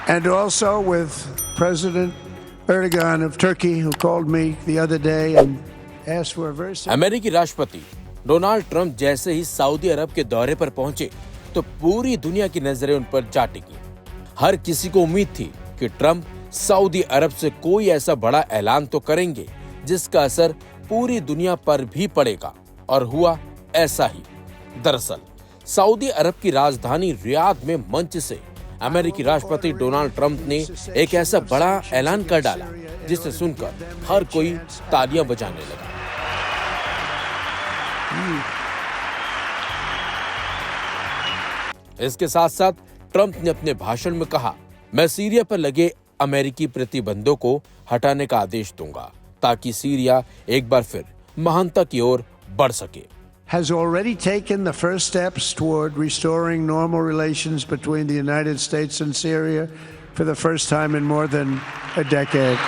and also with President Erdogan of Turkey, who called me the other day and asked for a very अमेरिकी राष्ट्रपति Donald Trump जैसे ही Saudi अरब के दौरे पर पहुंचे तो पूरी दुनिया की नजरें उन पर जा टिकी। हर किसी को उम्मीद थी कि ट्रंप सऊदी अरब से कोई ऐसा बड़ा ऐलान तो करेंगे जिसका असर पूरी दुनिया पर भी पड़ेगा, और हुआ ऐसा ही। दरअसल सऊदी अरब की राजधानी रियाद में मंच से अमेरिकी राष्ट्रपति डोनाल्ड ट्रंप ने एक ऐसा बड़ा ऐलान कर डाला जिसे सुनकर हर कोई तालियां बजाने लगा। इसके साथ साथ ट्रंप ने अपने भाषण में कहा, मैं सीरिया पर लगे अमेरिकी प्रतिबंधों को हटाने का आदेश दूंगा ताकि सीरिया एक बार फिर महानता की ओर बढ़ सके। has already taken the first steps toward restoring normal relations between the United States and Syria for the first time in more than a decade.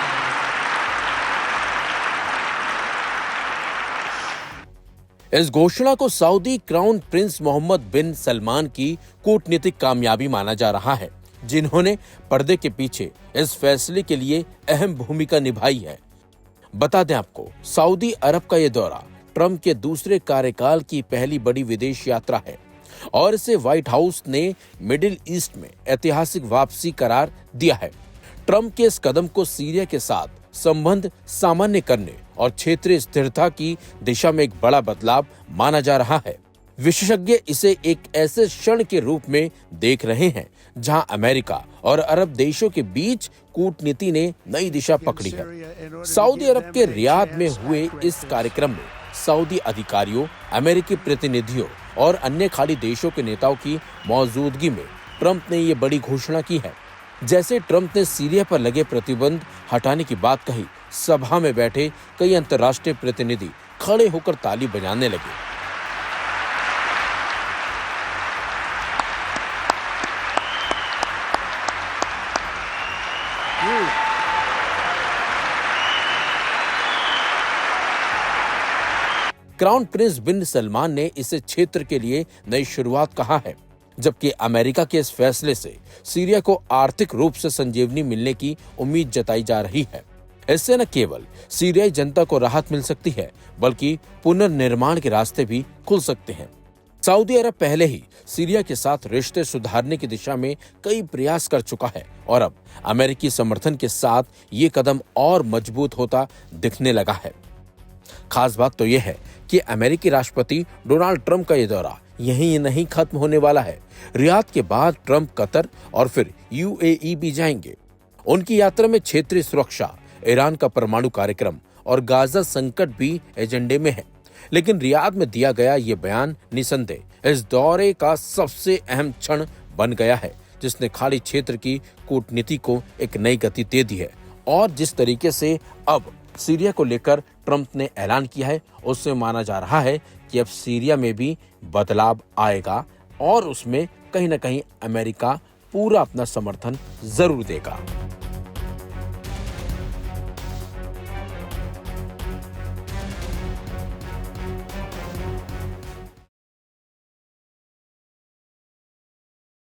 इस घोषणा को सऊदी क्राउन प्रिंस मोहम्मद बिन सलमान की कूटनीतिक कामयाबी माना जा रहा है, जिन्होंने पर्दे के पीछे इस फैसले के लिए अहम भूमिका निभाई है। बता दें आपको, सऊदी अरब का यह दौरा ट्रंप के दूसरे कार्यकाल की पहली बड़ी विदेश यात्रा है और इसे व्हाइट हाउस ने मिडिल ईस्ट में ऐतिहासिक वापसी करार दिया है। ट्रंप के इस कदम को सीरिया के साथ संबंध सामान्य करने और क्षेत्रीय स्थिरता की दिशा में एक बड़ा बदलाव माना जा रहा है। विशेषज्ञ इसे एक ऐसे क्षण के रूप में देख रहे हैं जहां अमेरिका और अरब देशों के बीच कूटनीति ने नई दिशा पकड़ी है। सऊदी अरब के रियाद में हुए इस कार्यक्रम में सऊदी अधिकारियों, अमेरिकी प्रतिनिधियों और अन्य खाड़ी देशों के नेताओं की मौजूदगी में ट्रंप ने ये बड़ी घोषणा की है। जैसे ट्रंप ने सीरिया पर लगे प्रतिबंध हटाने की बात कही, सभा में बैठे कई अंतर्राष्ट्रीय प्रतिनिधि खड़े होकर ताली बजाने लगे। क्राउन प्रिंस बिन सलमान ने इसे क्षेत्र के लिए नई शुरुआत कहा है, जबकि अमेरिका के इस फैसले से सीरिया को आर्थिक रूप से संजीवनी मिलने की उम्मीद जताई जा रही है। इससे न केवल सीरियाई जनता को राहत मिल सकती है, बल्कि पुनर्निर्माण के रास्ते भी खुल सकते हैं। सऊदी अरब पहले ही सीरिया के साथ रिश्ते सुधारने की दिशा में कई प्रयास कर चुका है और अब अमेरिकी समर्थन के साथ ये कदम और मजबूत होता दिखने लगा है। खास बात तो यह है कि अमेरिकी राष्ट्रपति डोनाल्ड ट्रंप का यह दौरा यहीं नहीं खत्म होने वाला है। रियाद के बाद ट्रंप कतर और फिर यूएई भी जाएंगे। उनकी यात्रा में क्षेत्रीय सुरक्षा, ईरान का परमाणु कार्यक्रम और गाजा संकट भी एजेंडे में है। लेकिन रियाद में दिया गया ये बयान निसंदेह इस दौरे का सबसे अहम क्षण बन गया है, जिसने खाड़ी क्षेत्र की कूटनीति को एक नई गति दे दी है। और जिस तरीके से अब सीरिया को लेकर ट्रंप ने ऐलान किया है, उससे माना जा रहा है कि अब सीरिया में भी बदलाव आएगा और उसमें कहीं ना कहीं अमेरिका पूरा अपना समर्थन जरूर देगा।